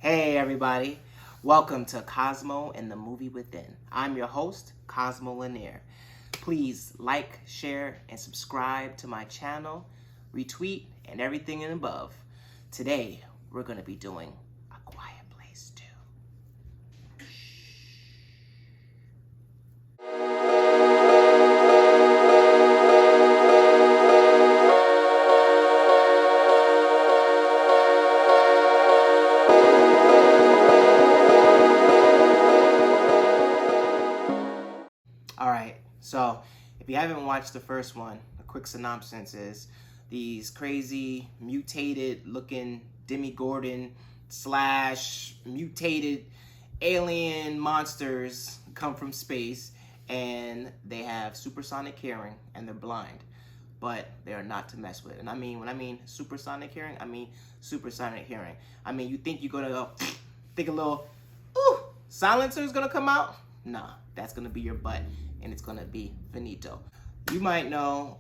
Hey everybody, welcome to Cosmo and the Movie Within. I'm your host, Cosmo Lanier. Please like, share, and subscribe to my channel, retweet, and everything and above. Today, we're going to be doing A Quiet Place 2. Alright, so if you haven't watched the first one, a quick synopsis is these crazy mutated looking Demogorgon slash mutated alien monsters come from space, and they have supersonic hearing and they're blind, but they are not to mess with. And when I mean supersonic hearing, I mean supersonic hearing. You think you're gonna go think a little ooh silencer is gonna come out? Nah, that's gonna be your butt, and it's gonna be finito. You might know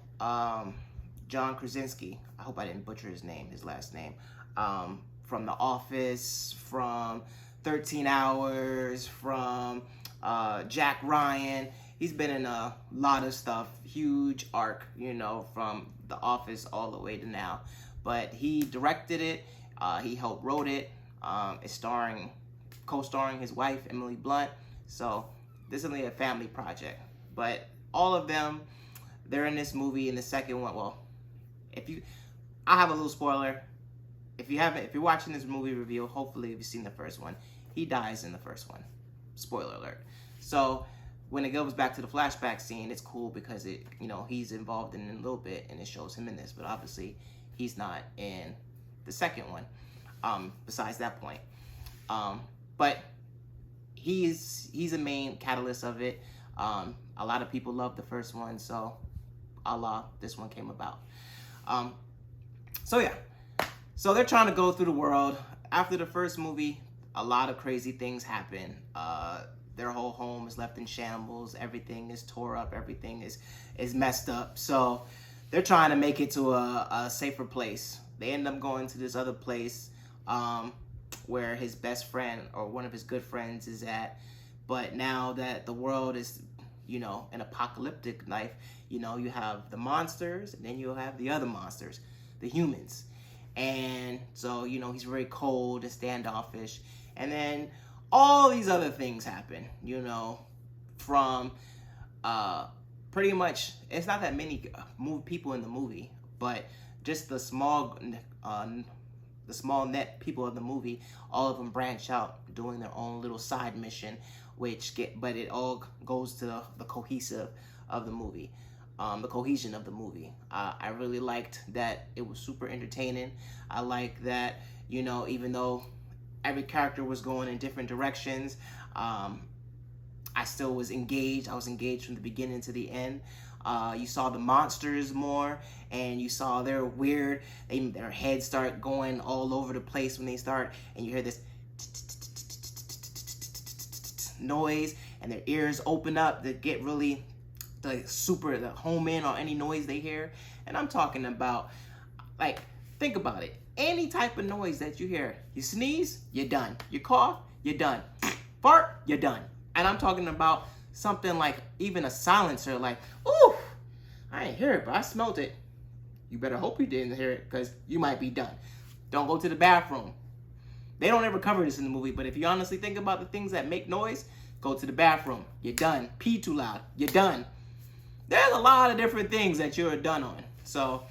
John Krasinski. I hope I didn't butcher his last name. From The Office, from 13 Hours, from Jack Ryan. He's been in a lot of stuff. Huge arc, from The Office all the way to now. But he directed it. He helped wrote it. It's co-starring his wife, Emily Blunt. So this is really a family project. But all of them, they're in this movie. In the second one, well, I have a little spoiler. If you're watching this movie review, hopefully you've seen the first one. He dies in the first one. Spoiler alert. So when it goes back to the flashback scene, it's cool because he's involved in it a little bit, and it shows him in this. But obviously, he's not in the second one. Besides that point, but he's a main catalyst of it. A lot of people love the first one, so this one came about. So they're trying to go through the world. After the first movie, a lot of crazy things happen. Their whole home is left in shambles. Everything is tore up. Everything is messed up. So they're trying to make it to a safer place. They end up going to this other place where his best friend or one of his good friends is at. But now that the world is, an apocalyptic life, you have the monsters, and then you'll have the other monsters, the humans. And so, he's very cold and standoffish. And then all these other things happen, from pretty much, it's not that many people in the movie, but just the small net people of the movie, all of them branch out doing their own little side mission, but it all goes to the cohesion of the movie. I really liked that it was super entertaining. I like that, even though every character was going in different directions, I still was engaged. I was engaged from the beginning to the end. You saw the monsters more, and you saw their weird, their heads start going all over the place when they start, and you hear this noise, and their ears open up to get really the home in on any noise they hear. And I'm talking about, think about it. Any type of noise that you hear, you sneeze, you're done. You cough, you're done. Fart, you're done. And I'm talking about something like even a silencer, like, ooh, I ain't hear it, but I smelled it. You better hope you didn't hear it, because you might be done. Don't go to the bathroom. They don't ever cover this in the movie, but if you honestly think about the things that make noise, go to the bathroom. You're done. Pee too loud. You're done. There's a lot of different things that you're done on. So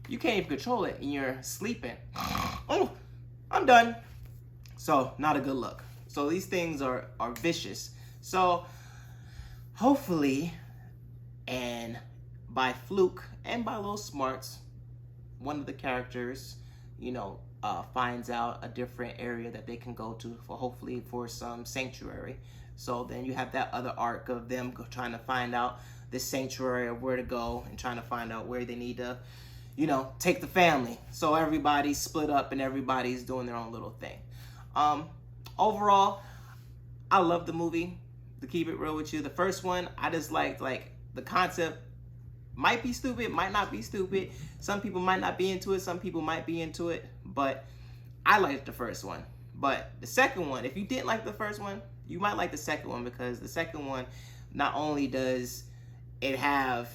you can't even control it, and you're sleeping. Oh, I'm done. So not a good look. So these things are vicious. So hopefully, and by fluke and by little smarts, one of the characters, finds out a different area that they can go to hopefully for some sanctuary. So then you have that other arc of them trying to find out this sanctuary of where to go, and trying to find out where they need to, take the family. So everybody's split up and everybody's doing their own little thing. Overall, I love the movie. To keep it real with you, the first one, I just liked the concept. Might be stupid, might not be stupid. Some people might not be into it, some people might be into it, but I liked the first one. But the second one, if you didn't like the first one, you might like the second one, because the second one, not only does it have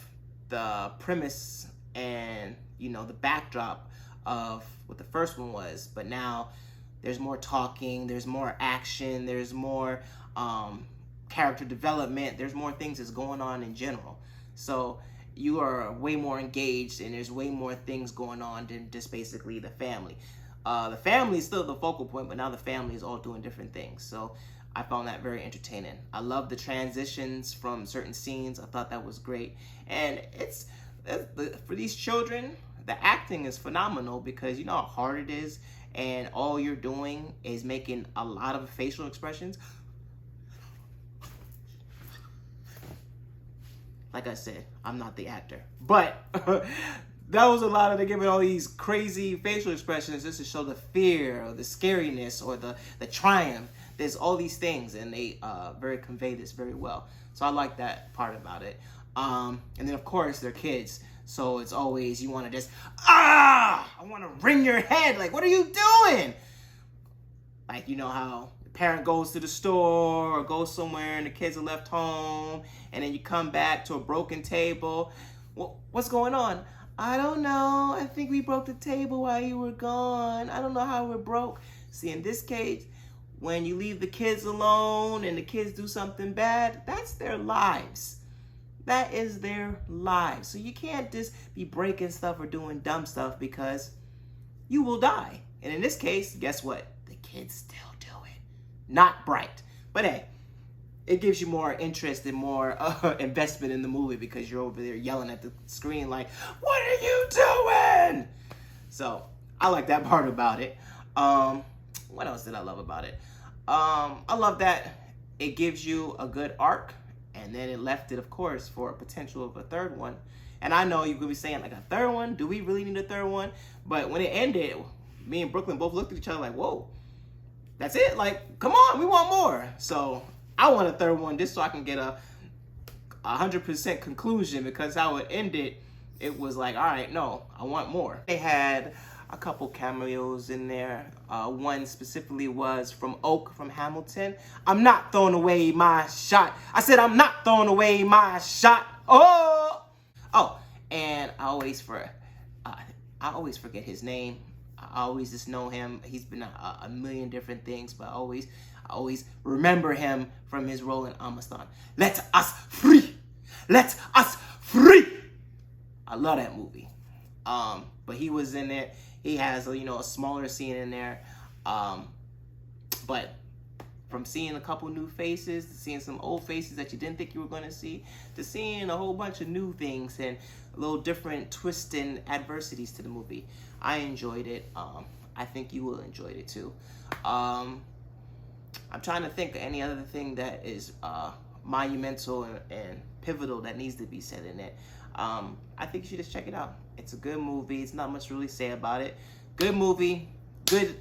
the premise and, you know, the backdrop of what the first one was, but now there's more talking, there's more action, there's more character development, there's more things that's going on in general. So you are way more engaged, and there's way more things going on than just basically the family. The family is still the focal point, but now the family is all doing different things. So I found that very entertaining. I love the transitions from certain scenes. I thought that was great. And it's for these children, the acting is phenomenal, because you know how hard it is, and all you're doing is making a lot of facial expressions. Like I said, I'm not the actor, but that was a lot of, they giving all these crazy facial expressions just to show the fear or the scariness or the triumph. There's all these things, and they convey this very well. So I like that part about it. And then of course they're kids, so it's always, you want to just, I want to wring your head, like, what are you doing? Like, you know how the parent goes to the store or goes somewhere and the kids are left home, and then you come back to a broken table. Well, what's going on? I don't know. I think we broke the table while you were gone. I don't know how it broke. See, in this case, when you leave the kids alone and the kids do something bad, that's their lives. That is their lives. So you can't just be breaking stuff or doing dumb stuff, because you will die. And in this case, guess what? The kids still do it. Not bright. But hey, it gives you more interest and more investment in the movie, because you're over there yelling at the screen like, what are you doing? So I like that part about it. What else did I love about it? I love that it gives you a good arc, and then it left it, of course, for a potential of a third one. And I know you're going to be saying, like, a third one? Do we really need a third one? But when it ended, me and Brooklyn both looked at each other like, whoa, that's it? Like, come on, we want more. So I want a third one just so I can get a 100% conclusion, because how it ended, it was like, all right, no, I want more. They had a couple cameos in there. One specifically was from Oak from Hamilton. I'm not throwing away my shot. I said I'm not throwing away my shot. Oh, and I always forget his name. I always just know him. He's been a million different things, but I always remember him from his role in Amastan. Let us free. Let us free. I love that movie. But he was in it. He has, you know, a smaller scene in there. But from seeing a couple new faces, to seeing some old faces that you didn't think you were going to see, to seeing a whole bunch of new things and a little different twists and adversities to the movie, I enjoyed it. I think you will enjoy it too. I'm trying to think of any other thing that is monumental and pivotal that needs to be said in it. I think you should just check it out. It's a good movie. It's not much to really say about it. Good movie. Good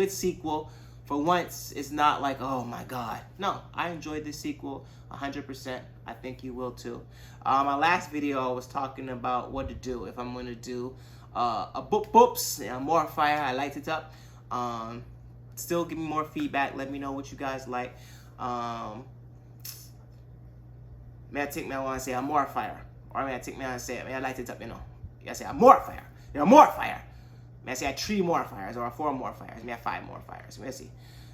sequel. For once, it's not like, oh my God. No, I enjoyed this sequel 100%. I think you will too. My last video, I was talking about what to do if I'm going to do a boops, more fire. I liked it up. Still give me more feedback. Let me know what you guys like. May I take me on and say I'm more fire. Or may I take me on and say, may I light it up, you know. I say I'm more fire. You're more fire. May I say I 3 more fires or 4 more fires. May I 5 more fires. May I see.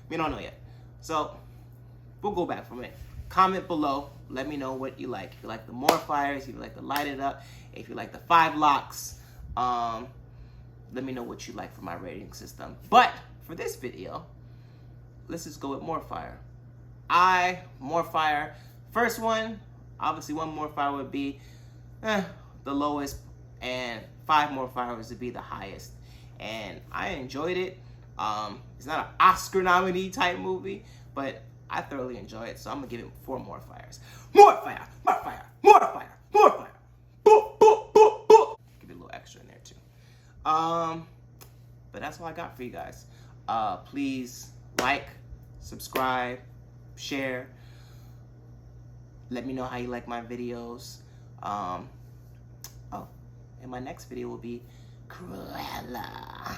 We don't know yet. So we'll go back from it. Comment below. Let me know what you like. If you like the more fires, if you like to light it up, if you like the 5 locks, let me know what you like for my rating system. But for this video, let's just go with more fire. More fire. First one, obviously 1 more fire would be the lowest, and 5 more fires would be the highest. And I enjoyed it. It's not an Oscar nominee type movie, but I thoroughly enjoy it, so I'm gonna give it 4 more fires. More fire, more fire, more fire, more fire. Boop, boop, boop, boop. Give it a little extra in there too. But that's all I got for you guys. Please like, subscribe, share. Let me know how you like my videos. And my next video will be Cruella.